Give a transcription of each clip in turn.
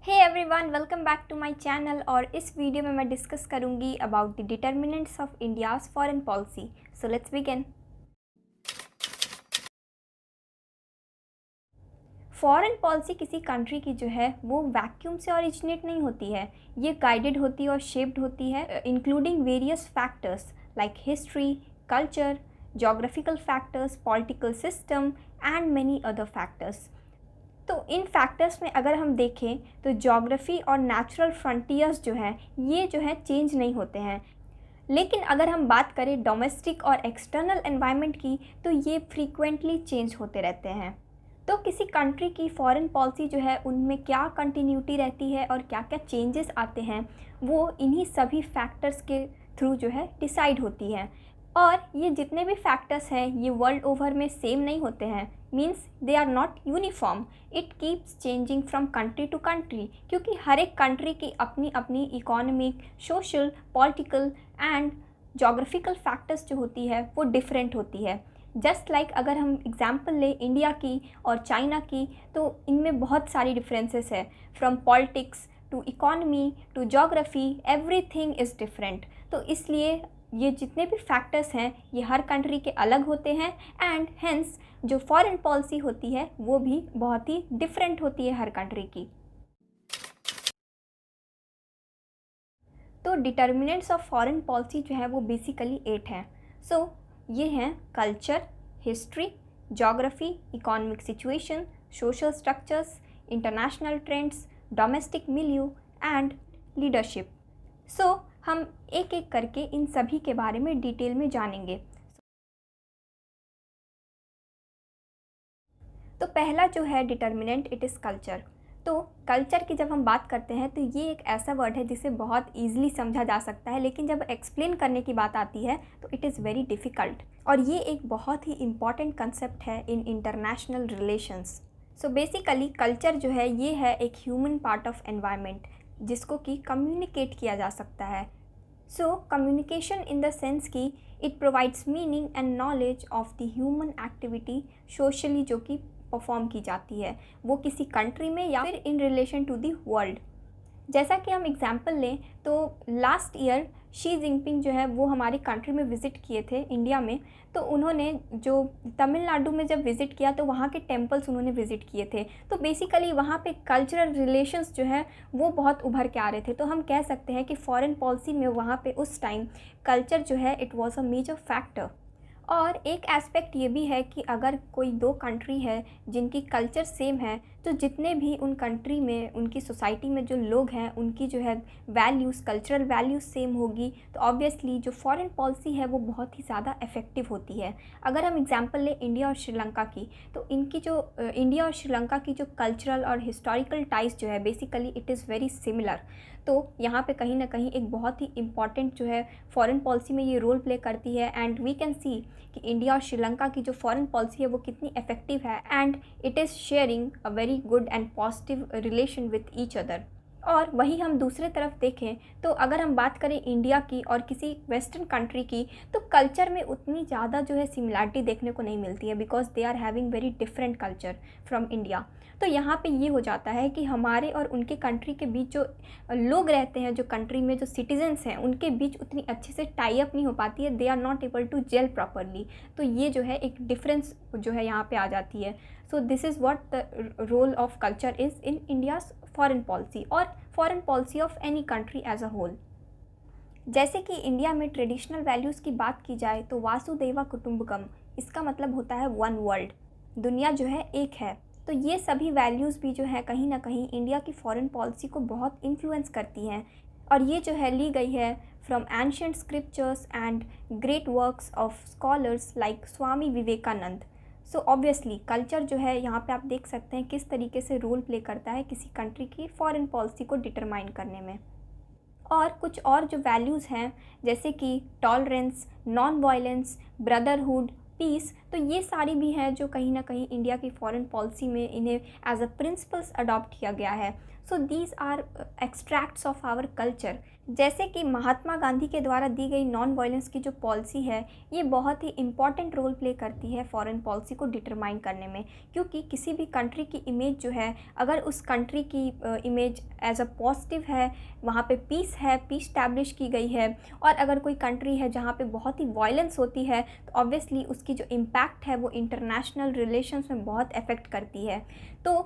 Hey everyone, welcome back to my channel. और इस video में मैं डिस्कस करूंगी about the determinants of India's foreign policy. So let's begin. Foreign policy किसी country की जो है वो वैक्यूम से ओरिजिनेट नहीं होती है। ये गाइडेड होती है और शेप्ड होती है including various factors like history, culture, geographical factors, political system and many other factors. तो इन फैक्टर्स में अगर हम देखें तो ज्योग्राफी और नेचुरल फ्रंटियर्स जो है ये जो है चेंज नहीं होते हैं। लेकिन अगर हम बात करें डोमेस्टिक और एक्सटर्नल एनवायरनमेंट की तो ये फ्रीक्वेंटली चेंज होते रहते हैं। तो किसी कंट्री की फॉरेन पॉलिसी जो है उनमें क्या कंटिन्यूटी रहती है और क्या क्या चेंजेस आते हैं वो इन्हीं सभी फैक्टर्स के थ्रू जो है डिसाइड होती है। और ये जितने भी फैक्टर्स हैं ये वर्ल्ड ओवर में सेम नहीं होते हैं, means they are not uniform. It keeps changing from country to country, क्योंकि हर एक कंट्री की अपनी अपनी economic, social, political and geographical factors जो होती है वो डिफरेंट होती है। जस्ट लाइक अगर हम एग्जांपल लें इंडिया की और चाइना की तो इनमें बहुत सारी डिफरेंसेस है। From politics to economy to geography, everything is different. तो इसलिए ये जितने भी फैक्टर्स हैं ये हर कंट्री के अलग होते हैं एंड हेंस जो फॉरेन पॉलिसी होती है वो भी बहुत ही डिफरेंट होती है हर कंट्री की। तो डिटर्मिनेंट्स ऑफ फॉरेन पॉलिसी जो है वो बेसिकली 8 हैं। सो ये हैं culture, history, geography, economic situation, social structures, international trends, domestic milieu and leadership. So हम एक एक करके इन सभी के बारे में डिटेल में जानेंगे। तो पहला जो है डिटर्मिनेंट इट इज़ कल्चर। तो कल्चर की जब हम बात करते हैं तो ये एक ऐसा वर्ड है जिसे बहुत ईजिली समझा जा सकता है, लेकिन जब एक्सप्लेन करने की बात आती है तो इट इज़ वेरी डिफ़िकल्ट। और ये एक बहुत ही इम्पॉर्टेंट कंसेप्ट है in international relations. So basically culture जो है ये है एक ह्यूमन पार्ट ऑफ एनवायरनमेंट जिसको कि कम्युनिकेट किया जा सकता है। So communication in the sense कि it provides meaning and knowledge of the human activity socially जो कि परफॉर्म की जाती है, वो किसी कंट्री में या फिर in relation to the world. जैसा कि हम एग्जांपल लें तो लास्ट ईयर शी जिनपिंग जो है वो हमारी कंट्री में विज़िट किए थे इंडिया में। तो उन्होंने जो तमिलनाडु में जब विज़िट किया तो वहाँ के टेम्पल्स उन्होंने विज़िट किए थे। तो बेसिकली वहाँ पे कल्चरल रिलेशंस जो है वो बहुत उभर के आ रहे थे। तो हम कह सकते हैं कि फॉरेन पॉलिसी में वहाँ पे उस टाइम कल्चर जो है it was a major factor. और एक एस्पेक्ट ये भी है कि अगर कोई दो कंट्री है जिनकी कल्चर सेम है तो जितने भी उन कंट्री में उनकी सोसाइटी में जो लोग हैं उनकी जो है वैल्यूज़, कल्चरल वैल्यूज़ सेम होगी तो ऑब्वियसली जो फॉरेन पॉलिसी है वो बहुत ही ज़्यादा इफ़ेक्टिव होती है। अगर हम एग्जांपल लें इंडिया और श्रीलंका की तो इनकी जो इंडिया और श्रीलंका की जो कल्चरल और हिस्टोरिकल टाइज जो है basically it is very similar. तो यहाँ पे कहीं ना कहीं एक बहुत ही इम्पॉर्टेंट जो है फॉरेन पॉलिसी में ये रोल प्ले करती है। एंड वी कैन सी कि इंडिया और श्रीलंका की जो फॉरेन पॉलिसी है वो कितनी इफेक्टिव है and it is sharing a very good and positive relation with each other. और वही हम दूसरे तरफ देखें तो अगर हम बात करें इंडिया की और किसी वेस्टर्न कंट्री की तो कल्चर में उतनी ज़्यादा जो है सिमिलरिटी देखने को नहीं मिलती है because they are having very different culture from India. तो यहाँ पे ये हो जाता है कि हमारे और उनके कंट्री के बीच जो लोग रहते हैं, जो कंट्री में जो सिटीजन्स हैं उनके बीच उतनी अच्छे से टाई अप नहीं हो पाती है, they are not able to gel properly. तो ये जो है एक डिफरेंस जो है यहाँ पे आ जाती है। So this is what the role of culture is in India's foreign policy और foreign policy of any country as a whole. जैसे कि इंडिया में ट्रेडिशनल वैल्यूज़ की बात की जाए तो वासुदेवा कुटुंबकम, इसका मतलब होता है वन वर्ल्ड, दुनिया जो है एक है। तो ये सभी वैल्यूज़ भी जो है कहीं ना कहीं इंडिया की फॉरेन पॉलिसी को बहुत इन्फ्लुएंस करती हैं। और ये जो है ली गई है from ancient scriptures and great works of scholars like Swami Vivekananda. So obviously culture जो है यहाँ पे आप देख सकते हैं किस तरीके से रोल प्ले करता है किसी कंट्री की फॉरेन पॉलिसी को डिटरमाइन करने में। और कुछ और जो वैल्यूज़ हैं जैसे कि tolerance, non violence, brotherhood, peace, तो ये सारी भी हैं जो कहीं ना कहीं इंडिया की फॉरेन पॉलिसी में इन्हें एज अ प्रिंसिपल्स अडॉप्ट किया गया है। So these are extracts of our culture. जैसे कि महात्मा गांधी के द्वारा दी गई नॉन वायलेंस की जो पॉलिसी है, ये बहुत ही इंपॉर्टेंट रोल प्ले करती है फॉरेन पॉलिसी को डिटरमाइन करने में, क्योंकि किसी भी कंट्री की इमेज जो है, अगर उस कंट्री की इमेज एज अ पॉजिटिव है, वहाँ पे पीस है, पीस स्टैब्लिश की गई है, और अगर कोई कंट्री है जहाँ पे बहुत ही वायलेंस होती है, तो ऑब्वियसली उसकी जो इम्पैक्ट है वो इंटरनेशनल रिलेशंस में बहुत अफेक्ट करती है। तो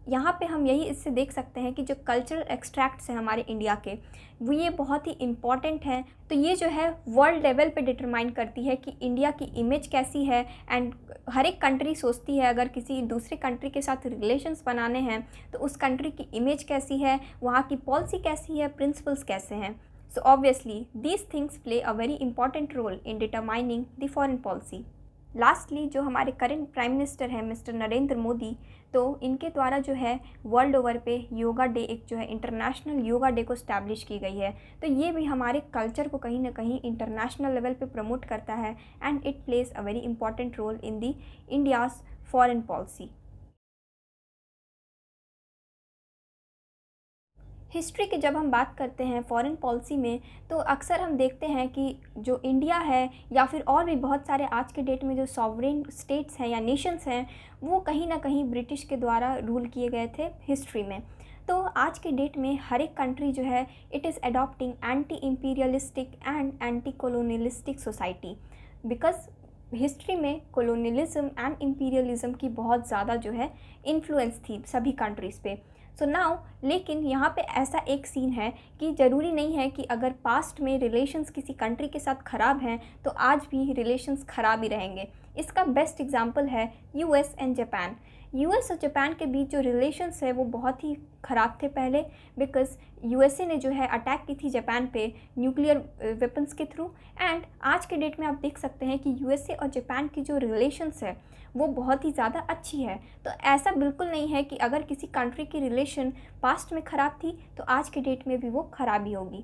यहाँ पे हम यही इससे देख सकते हैं कि जो कल्चरल एक्सट्रैक्ट्स हैं हमारे इंडिया के, वो ये बहुत ही इम्पॉर्टेंट हैं। तो ये जो है वर्ल्ड लेवल पे डिटरमाइन करती है कि इंडिया की इमेज कैसी है, एंड हर एक कंट्री सोचती है अगर किसी दूसरे कंट्री के साथ रिलेशंस बनाने हैं तो उस कंट्री की इमेज कैसी है, वहाँ की पॉलिसी कैसी है, प्रिंसिपल्स कैसे हैं। So obviously these things play a very important role in determining the foreign policy. Lastly जो हमारे करंट प्राइम मिनिस्टर हैं मिस्टर नरेंद्र मोदी, तो इनके द्वारा जो है वर्ल्ड ओवर पे योगा डे, एक जो है इंटरनेशनल योगा डे को स्टैब्लिश की गई है। तो ये भी हमारे कल्चर को कहीं ना कहीं इंटरनेशनल लेवल पे प्रमोट करता है, and it plays a very important role in the India's foreign policy. History की जब हम बात करते हैं फॉरेन पॉलिसी में, तो अक्सर हम देखते हैं कि जो इंडिया है या फिर और भी बहुत सारे आज के डेट में जो सॉवरेन स्टेट्स हैं या नेशंस हैं, वो कहीं ना कहीं ब्रिटिश के द्वारा रूल किए गए थे हिस्ट्री में। तो आज के डेट में हर एक कंट्री जो है it is adopting anti imperialistic and anti colonialistic society, because history में कॉलोनियलिज्म एंड इम्पीरियलिज्म की बहुत ज़्यादा जो है इन्फ्लुएंस थी सभी कंट्रीज़ पे। सो नाउ लेकिन यहाँ पे ऐसा एक सीन है कि ज़रूरी नहीं है कि अगर पास्ट में रिलेशंस किसी कंट्री के साथ ख़राब हैं तो आज भी रिलेशंस ख़राब ही रहेंगे। इसका बेस्ट एग्जांपल है यूएस एंड जापान। यूएस और जापान के बीच जो रिलेशंस है वो बहुत ही ख़राब थे पहले, बिकॉज़ यूएसए ने जो है अटैक की थी जापान पे न्यूक्लियर वेपन्स के थ्रू। एंड आज के डेट में आप देख सकते हैं कि यूएसए और जापान की जो रिलेशंस है वो बहुत ही ज़्यादा अच्छी है। तो ऐसा बिल्कुल नहीं है कि अगर किसी कंट्री की रिलेशन पास्ट में ख़राब थी तो आज के डेट में भी वो ख़राब ही होगी।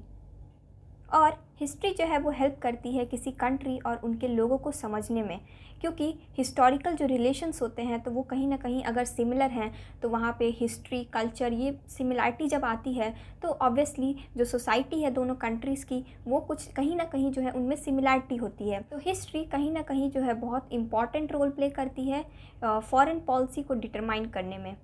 और हिस्ट्री जो है वो हेल्प करती है किसी कंट्री और उनके लोगों को समझने में, क्योंकि हिस्टोरिकल जो रिलेशंस होते हैं तो वो कहीं ना कहीं अगर सिमिलर हैं तो वहाँ पे हिस्ट्री, कल्चर, ये सिमिलरिटी जब आती है तो ऑब्वियसली जो सोसाइटी है दोनों कंट्रीज़ की, वो कुछ कहीं ना कहीं जो है उनमें सिमिलरिटी होती है। तो हिस्ट्री कहीं ना कहीं जो है बहुत इंपॉर्टेंट रोल प्ले करती है फॉरेन पॉलिसी को डिटरमाइन करने में।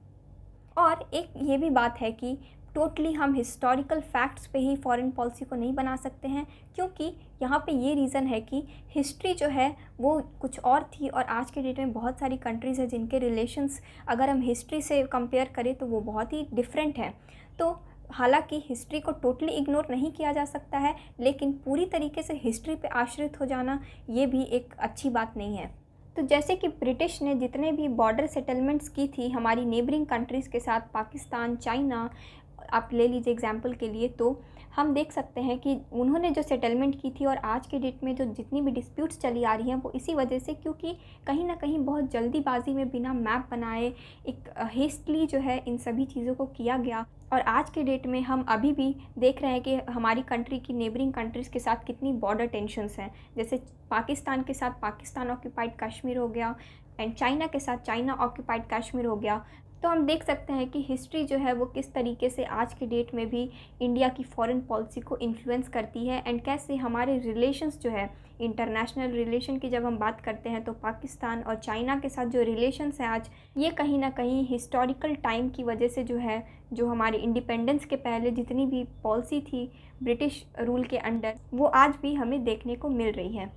और एक ये भी बात है कि टोटली हम हिस्टोरिकल फैक्ट्स पे ही फॉरेन पॉलिसी को नहीं बना सकते हैं, क्योंकि यहाँ पे ये रीज़न है कि हिस्ट्री जो है वो कुछ और थी और आज के डेट में बहुत सारी कंट्रीज़ हैं जिनके रिलेशंस अगर हम हिस्ट्री से कंपेयर करें तो वो बहुत ही डिफरेंट हैं। तो हालांकि हिस्ट्री को टोटली इग्नोर नहीं किया जा सकता है, लेकिन पूरी तरीके से हिस्ट्री पे आश्रित हो जाना ये भी एक अच्छी बात नहीं है। तो जैसे कि ब्रिटिश ने जितने भी बॉर्डर सेटलमेंट्स की थी हमारी नेबरिंग कंट्रीज़ के साथ, पाकिस्तान, चाइना, आप ले लीजिए एग्जाम्पल के लिए, तो हम देख सकते हैं कि उन्होंने जो सेटलमेंट की थी और आज के डेट में जो जितनी भी डिस्प्यूट्स चली आ रही हैं वो इसी वजह से, क्योंकि कहीं ना कहीं बहुत जल्दीबाजी में बिना मैप बनाए एक हेस्टली जो है इन सभी चीज़ों को किया गया। और आज के डेट में हम अभी भी देख रहे हैं कि हमारी कंट्री की नेबरिंग कंट्रीज़ के साथ कितनी बॉर्डर टेंशन्स हैं। जैसे पाकिस्तान के साथ पाकिस्तान ऑक्यूपाइड कश्मीर हो गया, एंड चाइना के साथ चाइना ऑक्यूपाइड कश्मीर हो गया। तो हम देख सकते हैं कि हिस्ट्री जो है वो किस तरीके से आज के डेट में भी इंडिया की फॉरेन पॉलिसी को इन्फ्लुएंस करती है, एंड कैसे हमारे रिलेशंस जो है इंटरनेशनल रिलेशन की जब हम बात करते हैं तो पाकिस्तान और चाइना के साथ जो रिलेशंस हैं आज, ये कहीं ना कहीं हिस्टोरिकल टाइम की वजह से जो है, जो हमारे इंडिपेंडेंस के पहले जितनी भी पॉलिसी थी ब्रिटिश रूल के अंडर, वो आज भी हमें देखने को मिल रही है।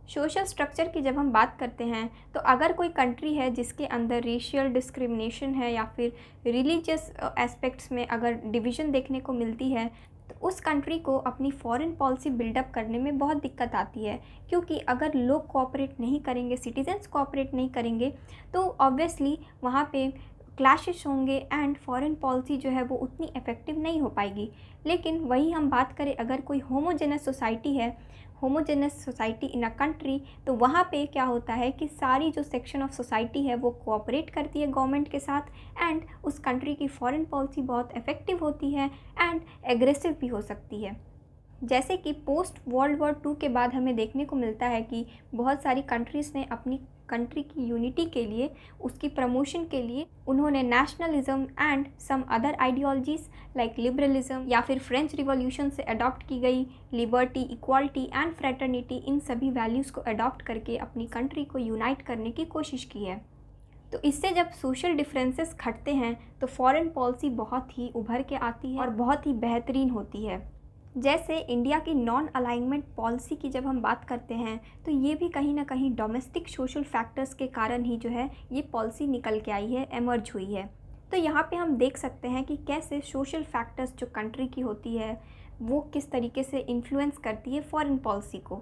सोशल स्ट्रक्चर की जब हम बात करते हैं तो अगर कोई कंट्री है जिसके अंदर रेशियल डिस्क्रिमिनेशन है या फिर रिलीजियस एस्पेक्ट्स में अगर डिवीज़न देखने को मिलती है, तो उस कंट्री को अपनी फॉरेन पॉलिसी बिल्डअप करने में बहुत दिक्कत आती है, क्योंकि अगर लोग कोऑपरेट नहीं करेंगे, सिटीजन्स कोऑपरेट नहीं करेंगे, तो ऑब्वियसली वहाँ पे क्लैशेस होंगे एंड फॉरेन पॉलिसी जो है वो उतनी इफ़ेक्टिव नहीं हो पाएगी। लेकिन वही हम बात करें अगर कोई होमोजेनस सोसाइटी है, homogeneous society in a country, तो वहाँ पे क्या होता है कि सारी जो सेक्शन ऑफ सोसाइटी है वो कोऑपरेट करती है गवर्नमेंट के साथ, एंड उस कंट्री की फॉरेन पॉलिसी बहुत इफ़ेक्टिव होती है एंड एग्रेसिव भी हो सकती है। जैसे कि पोस्ट वर्ल्ड वॉर 2 के बाद हमें देखने को मिलता है कि बहुत सारी कंट्रीज़ ने अपनी कंट्री की यूनिटी के लिए, उसकी प्रमोशन के लिए उन्होंने nationalism and some other ideologies like liberalism या फिर फ्रेंच रिवॉल्यूशन से अडॉप्ट की गई लिबर्टी, इक्वालिटी एंड फ्रेटर्निटी, इन सभी वैल्यूज़ को अडॉप्ट करके अपनी कंट्री को यूनाइट करने की कोशिश की है। तो इससे जब सोशल डिफरेंसेस घटते हैं तो फॉरेन पॉलिसी बहुत ही उभर के आती है और बहुत ही बेहतरीन होती है। जैसे इंडिया की नॉन अलाइनमेंट पॉलिसी की जब हम बात करते हैं तो ये भी कहीं ना कहीं डोमेस्टिक सोशल फैक्टर्स के कारण ही जो है ये पॉलिसी निकल के आई है, एमर्ज हुई है। तो यहाँ पे हम देख सकते हैं कि कैसे सोशल फैक्टर्स जो कंट्री की होती है वो किस तरीके से इन्फ्लुएंस करती है फॉरेन पॉलिसी को।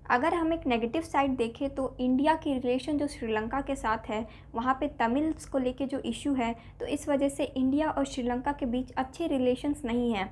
अगर हम एक नेगेटिव साइड देखें तो इंडिया की रिलेशन जो श्रीलंका के साथ है, वहाँ पे तमिल्स को लेके जो इशू है, तो इस वजह से इंडिया और श्रीलंका के बीच अच्छे रिलेशंस नहीं हैं।